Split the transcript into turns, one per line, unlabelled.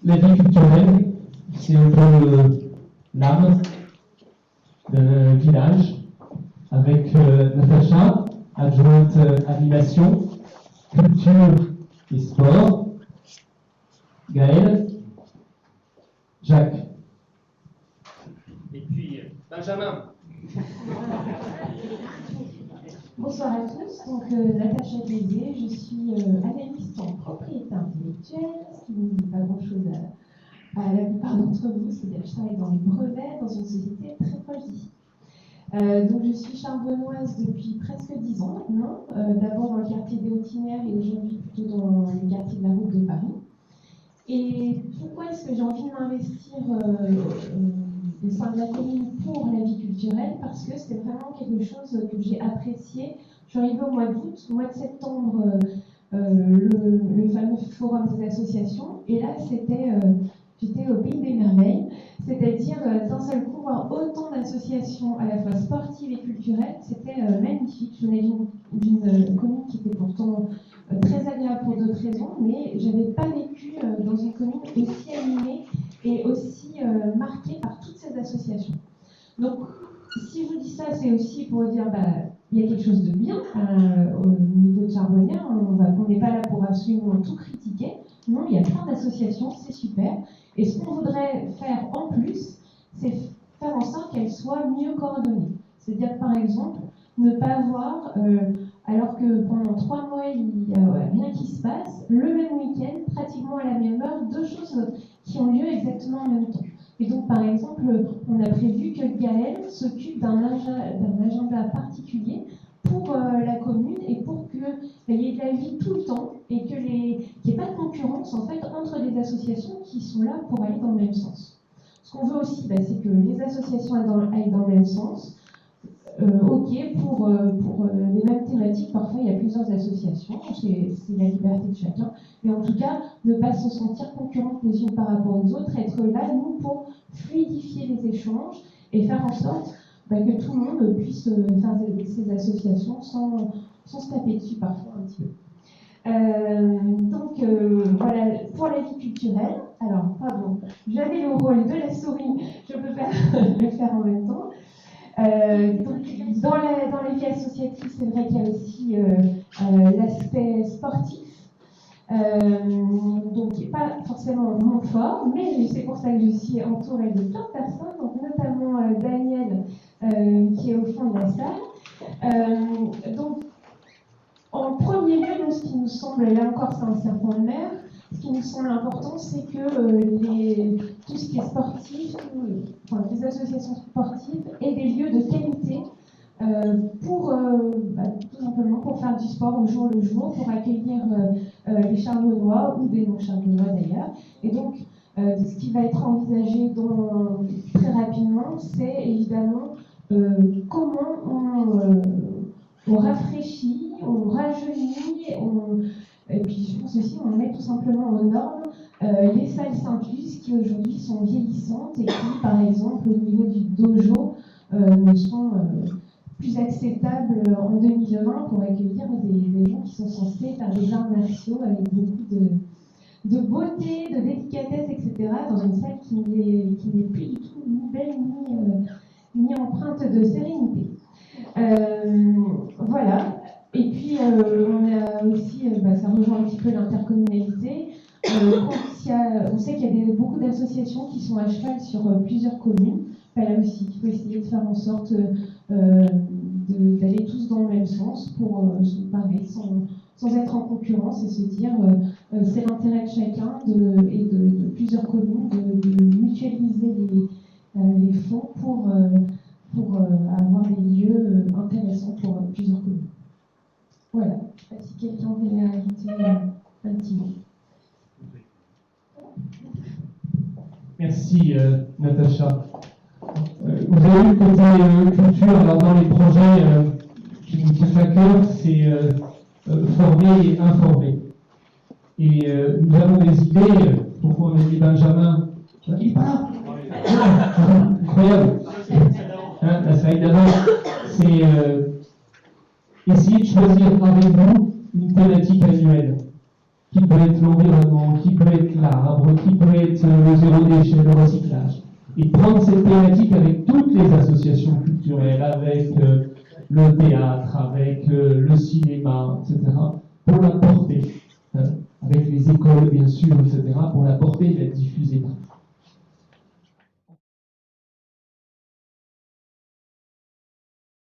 La vie culturelle, c'est un peu l'âme d'un village, avec Natacha, adjointe animation, culture et sport, Gaël, Jacques.
Et puis Benjamin.
Bonsoir à tous, donc Natacha Bézé, je suis analyste en propriété intellectuelle, ce qui ne dit pas grand-chose à la plupart d'entre vous, c'est-à-dire que je travaille dans les brevets, dans une société très proche d'ici. Donc je suis charbonnoise depuis presque 10 ans maintenant, d'abord dans le quartier des Hautinières et aujourd'hui plutôt dans le quartier de la Route de Paris. Et pourquoi est-ce que j'ai envie de m'investir au sein de la commune pour la vie culturelle? Parce que c'est vraiment quelque chose que j'ai apprécié. Je suis arrivée au mois d'août, au mois de septembre, le fameux forum des associations, et là j'étais au pays des merveilles, c'est-à-dire d'un seul coup voir autant d'associations à la fois sportives et culturelles, c'était magnifique. Je venais d'une commune qui était pourtant très agréable pour d'autres raisons, mais je n'avais pas vécu dans une commune aussi animée et aussi marquée par toutes ces associations. Donc, si je vous dis ça, c'est aussi pour dire il y a quelque chose de bien au niveau de Charbonnières. On n'est pas là pour absolument tout critiquer. Non, il y a plein d'associations, c'est super. Et ce qu'on voudrait faire en plus, c'est faire en sorte qu'elles soient mieux coordonnées. C'est-à-dire, par exemple, ne pas avoir, alors que pendant 3 mois, il n'y a rien qui se passe, le même week-end, pratiquement à la même heure, 2 choses qui ont lieu exactement en même temps. Et donc, par exemple, on a prévu que Gaël s'occupe d'un agenda particulier pour la commune et pour qu'il y ait de la vie tout le temps et qu'il n'y ait pas de concurrence en fait, entre les associations qui sont là pour aller dans le même sens. Ce qu'on veut aussi, c'est que les associations aillent dans le même sens. Ok, pour les mêmes thématiques, parfois il y a plusieurs associations, c'est la liberté de chacun, mais en tout cas, ne pas se sentir concurrentes les unes par rapport aux autres, être là, nous, pour fluidifier les échanges et faire en sorte que tout le monde puisse faire ces associations sans se taper dessus parfois un petit peu. Donc voilà, pour la vie culturelle, alors pardon, j'avais le rôle de la souris, je peux pas le faire en même temps. Donc, dans les vies associatives, c'est vrai qu'il y a aussi l'aspect sportif, donc qui n'est pas forcément mon fort, mais c'est pour ça que je suis entourée de plein de personnes, donc notamment Daniel qui est au fond de la salle. Donc, en premier lieu, ce qui nous semble, là encore c'est un serpent de mer, ce qui nous semble important, c'est que tout ce qui est sportif, les associations sportives aient des lieux de qualité pour tout simplement pour faire du sport au jour le jour, pour accueillir les charbonnois ou des non-charbonnois d'ailleurs. Et donc, ce qui va être envisagé très rapidement, c'est évidemment comment on rafraîchit, on rajeunit, et puis je pense aussi on met tout simplement aux normes les salles Sainte-Luce qui aujourd'hui sont vieillissantes et qui, par exemple, au niveau du dojo, ne sont plus acceptables en 2020 pour accueillir des gens qui sont censés faire des arts martiaux avec beaucoup de beauté, de délicatesse, etc., dans une salle qui n'est plus du tout ni belle ni empreinte de sérénité. Voilà. Et puis, on a aussi, ça rejoint un petit peu l'intercommunalité. On sait qu'il y a beaucoup d'associations qui sont à cheval sur plusieurs communes. Là aussi, il faut essayer de faire en sorte d'aller tous dans le même sens pour se parler sans être en concurrence et se dire c'est l'intérêt de chacun et de plusieurs communes de mutualiser les fonds pour avoir des lieux intéressants pour plusieurs communes. Voilà, je ne sais pas si quelqu'un voulait ajouter un petit mot.
Merci Natacha. Vous avez eu le côté culture, alors dans les projets qui nous tiennent à cœur, c'est former et informer. Et nous avons des idées, pourquoi on a dit Benjamin, il part. Incroyable. La slide d'avant, c'est essayer de choisir avec vous une thématique annuelle. qui peut être l'environnement, qui peut être l'arbre, qui peut être le zéro déchet, le recyclage. Et prendre cette thématique avec toutes les associations culturelles, avec le théâtre, avec le cinéma, etc., pour la porter, avec les écoles bien sûr, etc., pour la porter, la diffuser.